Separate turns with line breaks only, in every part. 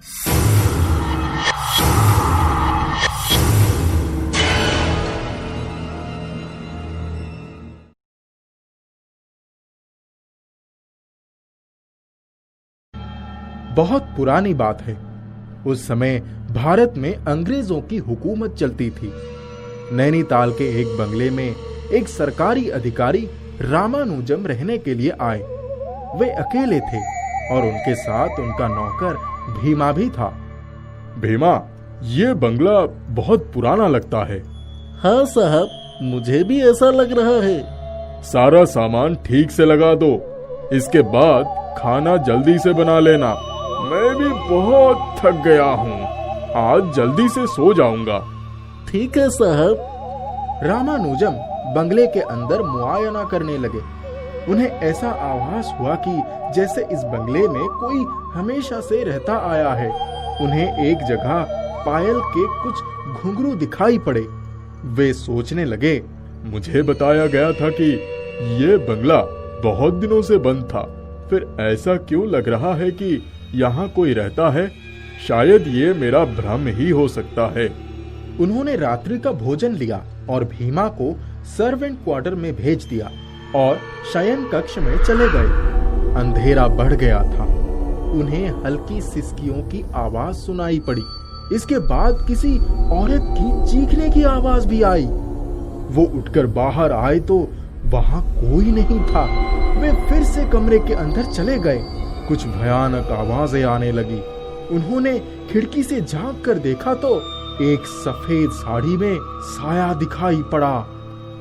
बहुत पुरानी बात है। उस समय भारत में अंग्रेजों की हुकूमत चलती थी। नैनीताल के एक बंगले में एक सरकारी अधिकारी रामानुजम रहने के लिए आए। वे अकेले थे और उनके साथ उनका नौकर भीमा भी था।
भीमा, ये बंगला बहुत पुराना लगता है।
हाँ साहब, मुझे भी ऐसा लग रहा है।
सारा सामान ठीक से लगा दो, इसके बाद खाना जल्दी से बना लेना। मैं भी बहुत थक गया हूँ, आज जल्दी से सो जाऊंगा।
ठीक है साहब।
रामानुजम बंगले के अंदर मुआयना करने लगे। उन्हें ऐसा आभास हुआ कि जैसे इस बंगले में कोई हमेशा से रहता आया है। उन्हें एक जगह पायल के कुछ घुंघरू दिखाई पड़े। वे सोचने लगे,
मुझे बताया गया था कि ये बंगला बहुत दिनों से बंद था, फिर ऐसा क्यों लग रहा है कि यहाँ कोई रहता है? शायद ये मेरा भ्रम ही हो सकता है।
उन्होंने रात्रि का भोजन लिया और भीमा को सर्वेंट क्वार्टर में भेज दिया और शयन कक्ष में चले गए। अंधेरा बढ़ गया था। उन्हें हल्की सिसकियों की आवाज सुनाई पड़ी। इसके बाद किसी औरत की चीखने की आवाज भी आई। वो उठकर बाहर आए तो वहां कोई नहीं था। वे फिर से कमरे के अंदर चले गए। कुछ भयानक आवाजें आने लगी। उन्होंने खिड़की से झांक कर देखा तो एक सफेद साड़ी में साया दिखाई पड़ा।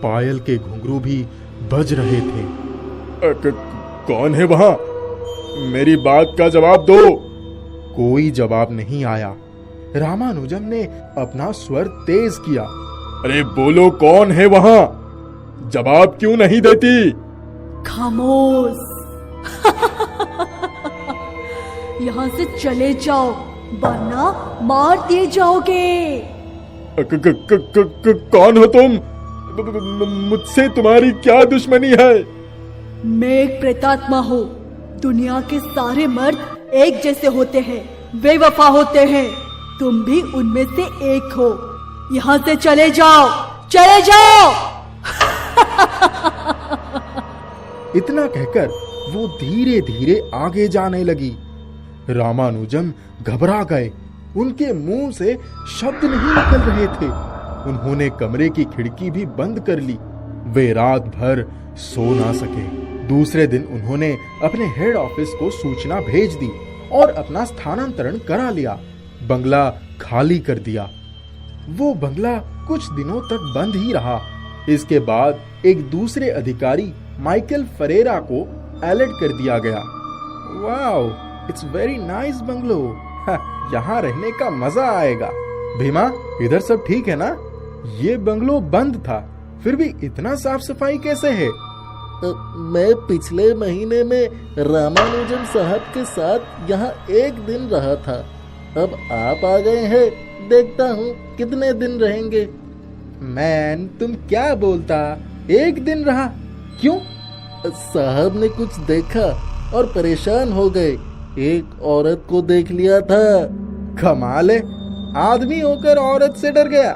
पायल के घुंघरू भी बज रहे थे।
कौन है वहां? मेरी बात का जवाब दो।
कोई जवाब नहीं आया। रामानुजम ने अपना स्वर तेज किया।
अरे बोलो, कौन है वहां? जवाब क्यों नहीं देती?
खामोश। यहाँ से चले जाओ वरना मार दिए जाओगे।
कौन हो तुम? मुझसे तुम्हारी क्या दुश्मनी है?
मैं एक प्रेतात्मा हूँ। दुनिया के सारे मर्द एक जैसे होते हैं, बेवफा होते हैं। तुम भी उनमें से एक हो। यहाँ से चले जाओ, चले जाओ।
इतना कहकर वो धीरे धीरे आगे जाने लगी। रामानुजम घबरा गए। उनके मुंह से शब्द नहीं निकल रहे थे। उन्होंने कमरे की खिड़की भी बंद कर ली। वे रात भर सो ना सके। दूसरे दिन उन्होंने अपने हेड ऑफिस को सूचना भेज दी और अपना स्थानांतरण करा लिया। बंगला खाली कर दिया। वो बंगला कुछ दिनों तक बंद ही रहा। इसके बाद एक दूसरे अधिकारी माइकल फरेरा को अलर्ट कर दिया गया। Wow, it's very nice bungalow. यहाँ रहने का मजा आएगा। भीमा, इधर सब ठीक है ना? ये बंगलो बंद था, फिर भी इतना साफ सफाई कैसे है?
मैं पिछले महीने में रामानुजम साहब के साथ यहाँ एक दिन रहा था। अब आप आ गए हैं, देखता हूँ कितने दिन रहेंगे।
मैन, तुम क्या बोलता? एक दिन रहा? क्यों?
साहब ने कुछ देखा और परेशान हो गए। एक औरत को देख लिया था।
कमाल है, आदमी होकर औरत से डर गया।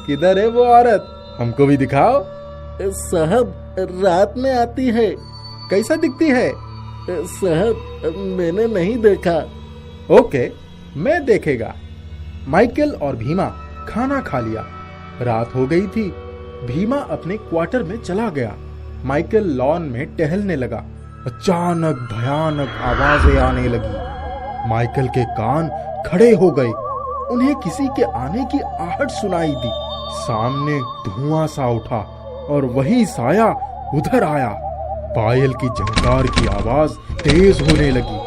किधर है वो औरत? हमको भी दिखाओ।
साहब, रात में आती है।
कैसा दिखती है?
साहब, मैंने नहीं देखा।
ओके, मैं देखेगा। माइकल और भीमा खाना खा लिया। रात हो गई थी। भीमा अपने क्वार्टर में चला गया। माइकल लॉन में टहलने लगा। अचानक भयानक आवाजें आने लगी। माइकल के कान खड़े हो गए। उन्हें किसी के आने की आहट सुनाई दी। सामने धुआं सा उठा और वही साया उधर आया। पायल की झंकार की आवाज तेज होने लगी।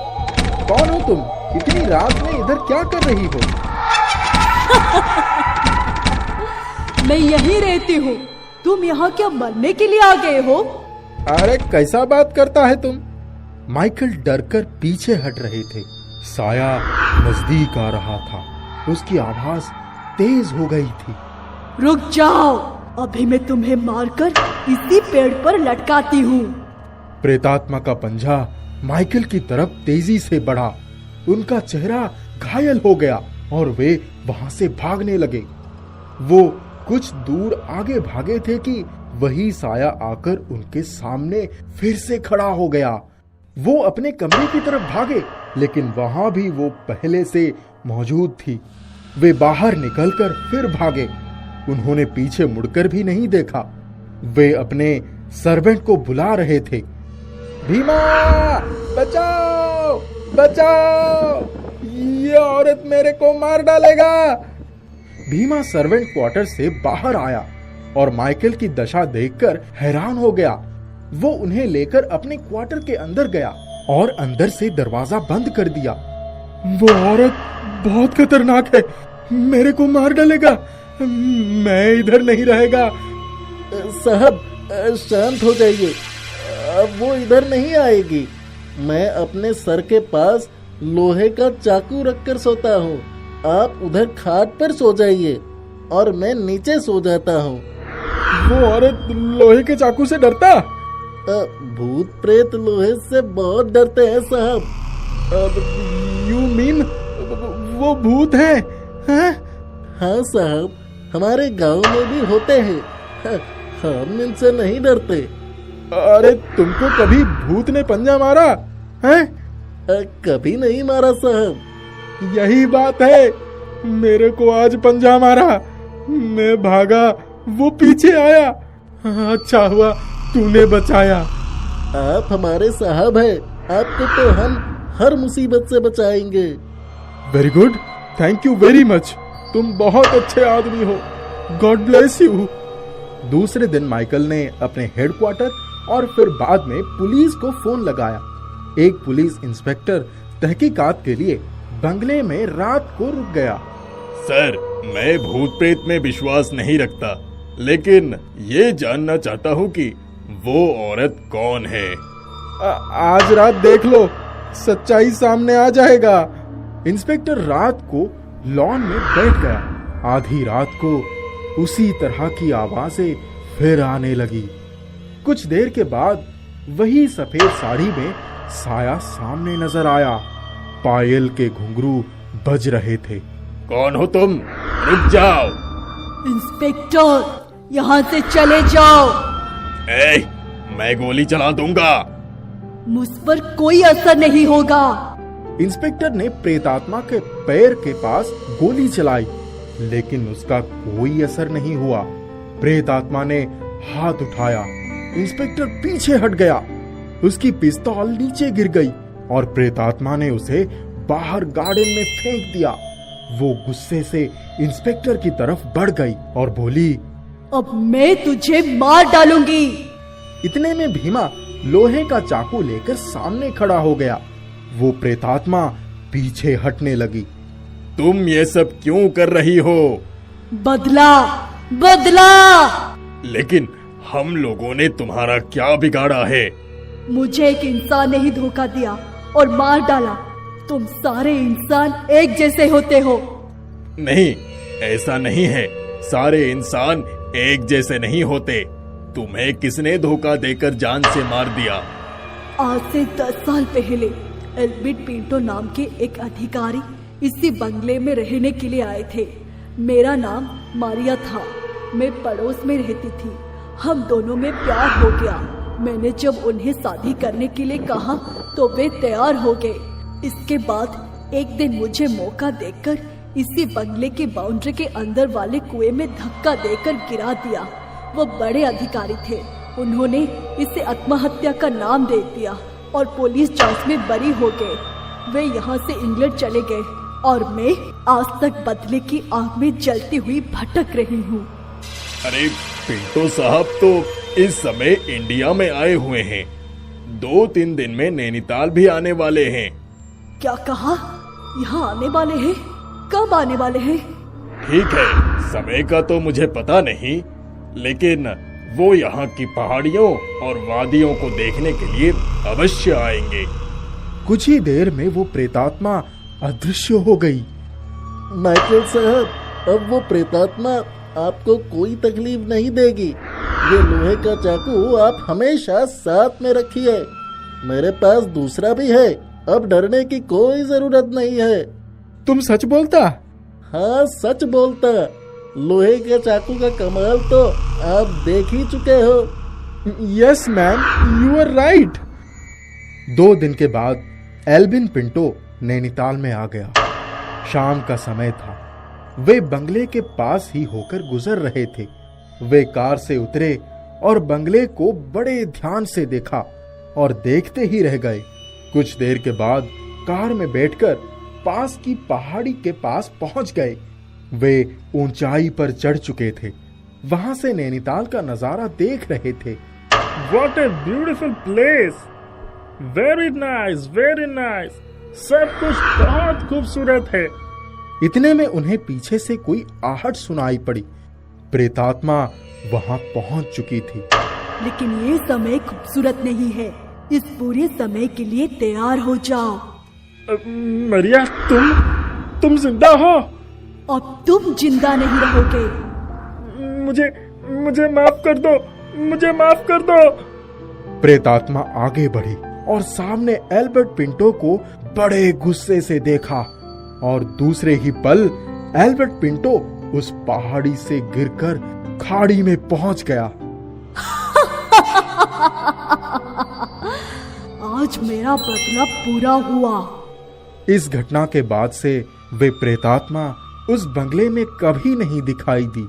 कौन हो तुम? इतनी रात में इधर क्या कर रही हो?
मैं यहीं रहती हूँ। तुम यहाँ क्या मरने के लिए आ गए हो?
अरे कैसा बात करता है तुम? माइकल डरकर पीछे हट रहे थे। साया नजदीक आ रहा था। उसकी आवाज तेज हो गई थी।
रुक जाओ, अभी मैं तुम्हें मारकर इसी पेड़ पर लटकाती हूँ।
प्रेतात्मा का पंजा माइकल की तरफ तेजी से बढ़ा। उनका चेहरा घायल हो गया और वे वहां से भागने लगे। वो कुछ दूर आगे भागे थे कि वही साया आकर उनके सामने फिर से खड़ा हो गया। वो अपने कमरे की तरफ भागे, लेकिन वहां भी वो पहले से मौजूद थी। वे बाहर निकलकर फिर भागे। उन्होंने पीछे मुड़कर भी नहीं देखा। वे अपने सर्वेंट को बुला रहे थे, भीमा बचाओ बचाओ, ये औरत मेरे को मार डालेगा। भीमा सर्वेंट क्वार्टर से बाहर आया और माइकल की दशा देखकर हैरान हो गया। वो उन्हें लेकर अपने क्वार्टर के अंदर गया और अंदर से दरवाजा बंद कर दिया। वो औरत बहुत खतरनाक है, मेरे को मार डालेगा, मैं इधर नहीं रहेगा।
साहब शांत हो जाइए, अब वो इधर नहीं आएगी। मैं अपने सर के पास लोहे का चाकू रखकर सोता हूँ। आप उधर खाट पर सो जाइए और मैं नीचे सो जाता हूँ।
वो औरत लोहे के चाकू से डरता?
भूत प्रेत लोहे से बहुत डरते हैं साहब।
यू मीन वो भूत है?
हाँ साहब, हमारे गांव में भी होते हैं। हम इनसे नहीं डरते।
अरे तुमको कभी भूत ने पंजा मारा है?
कभी नहीं मारा साहब।
यही बात है, मेरे को आज पंजा मारा। मैं भागा, वो पीछे आया। अच्छा हुआ तूने बचाया।
आप हमारे साहब हैं, आपको तो हम हर मुसीबत से बचाएंगे।
Very good, thank you very much. तुम बहुत अच्छे आदमी हो, गॉड ब्लेस यू। दूसरे दिन माइकल ने अपने हेडक्वार्टर और फिर बाद में पुलिस को फोन लगाया। एक पुलिस इंस्पेक्टर तहकीकात के लिए बंगले में रात को रुक गया।
सर, मैं भूत प्रेत में विश्वास नहीं रखता, लेकिन ये जानना चाहता हूँ कि वो औरत कौन है।
आज रात देख लो, सच्चाई सामने आ जाएगा। इंस्पेक्टर रात को लॉन में बैठ गया। आधी रात को उसी तरह की आवाजें फिर आने लगी। कुछ देर के बाद वही सफेद साड़ी में साया सामने नजर आया। पायल के घुंघरू बज रहे थे।
कौन हो तुम? रुक जाओ।
इंस्पेक्टर, यहाँ से चले जाओ।
मैं गोली चला दूंगा।
मुझ पर कोई असर नहीं होगा।
इंस्पेक्टर ने प्रेतात्मा के पैर के पास गोली चलाई, लेकिन उसका कोई असर नहीं हुआ। प्रेतात्मा ने हाथ उठाया। इंस्पेक्टर पीछे हट गया। उसकी पिस्तौल नीचे गिर गई और प्रेतात्मा ने उसे बाहर गार्डन में फेंक दिया। वो गुस्से से इंस्पेक्टर की तरफ बढ़ गई और बोली,
अब मैं तुझे मार डालूंगी।
इतने में भीमा लोहे का चाकू लेकर सामने खड़ा हो गया। वो प्रेतात्मा पीछे हटने लगी।
तुम ये सब क्यों कर रही हो?
बदला बदला।
लेकिन हम लोगों ने तुम्हारा क्या बिगाड़ा है?
मुझे एक इंसान ने ही धोखा दिया और मार डाला। तुम सारे इंसान एक जैसे होते हो।
नहीं, ऐसा नहीं है। सारे इंसान एक जैसे नहीं होते। तुम्हें किसने धोखा देकर जान से मार दिया?
आज से 10 साल पहले एल्बिट पिंटो नाम के एक अधिकारी इसी बंगले में रहने के लिए आए थे। मेरा नाम मारिया था। मैं पड़ोस में रहती थी। हम दोनों में प्यार हो गया। मैंने जब उन्हें शादी करने के लिए कहा तो वे तैयार हो गए। इसके बाद एक दिन मुझे मौका देखकर इसी बंगले के बाउंड्री के अंदर वाले कुएं में धक्का देकर गिरा दिया। वो बड़े अधिकारी थे। उन्होंने इसे आत्महत्या का नाम दे दिया और पुलिस जांच में बरी हो गए। वे यहाँ से इंग्लैंड चले गए और मैं आज तक बदले की आग में जलती हुई भटक रही हूँ।
अरे पिंटो साहब तो इस समय इंडिया में आए हुए हैं। 2-3 दिन में नैनीताल भी आने वाले हैं।
क्या कहा? यहाँ आने वाले हैं? कब आने वाले हैं?
ठीक है, समय का तो मुझे पता नहीं, लेकिन वो यहाँ की पहाड़ियों और वादियों को देखने के लिए अवश्य आएंगे।
कुछ ही देर में वो प्रेतात्मा अदृश्य हो गई।
माइकल साहब, अब वो प्रेतात्मा आपको कोई तकलीफ नहीं देगी। ये लोहे का चाकू आप हमेशा साथ में रखिए। मेरे पास दूसरा भी है। अब डरने की कोई जरूरत नहीं है।
तुम सच बोलता?
हाँ, सच बोलता। लोहे के चाकू का कमाल तो आप देख ही चुके हो।
Yes man, you are right. 2 दिन के बाद एल्विन पिंटो नैनीताल में आ गया। शाम का समय था। वे बंगले के पास ही होकर गुजर रहे थे। वे कार से उतरे और बंगले को बड़े ध्यान से देखा और देखते ही रह गए। कुछ देर के बाद कार में बैठकर पास की पहाड़ी के पास पहुंच गए। वे ऊंचाई पर चढ़ चुके थे। वहां से नैनीताल का नजारा देख रहे थे।
What a beautiful place, very nice, very nice. सब कुछ बहुत खूबसूरत है।
इतने में उन्हें पीछे से कोई आहट सुनाई पड़ी। प्रेतात्मा वहां पहुंच चुकी थी।
लेकिन ये समय खूबसूरत नहीं है। इस पूरे समय के लिए तैयार हो जाओ।
मरिया, तुम जिंदा हो?
अब तुम जिंदा नहीं रहोगे।
मुझे माफ कर दो, मुझे माफ कर दो।
प्रेतात्मा आगे बढ़ी और सामने एल्बर्ट पिंटो को बड़े गुस्से से देखा और दूसरे ही पल एल्बर्ट पिंटो उस पहाड़ी से गिरकर खाड़ी में पहुंच गया।
आज मेरा बदला पूरा हुआ।
इस घटना के बाद से वे प्रेतात्मा उस बंगले में कभी नहीं दिखाई दी।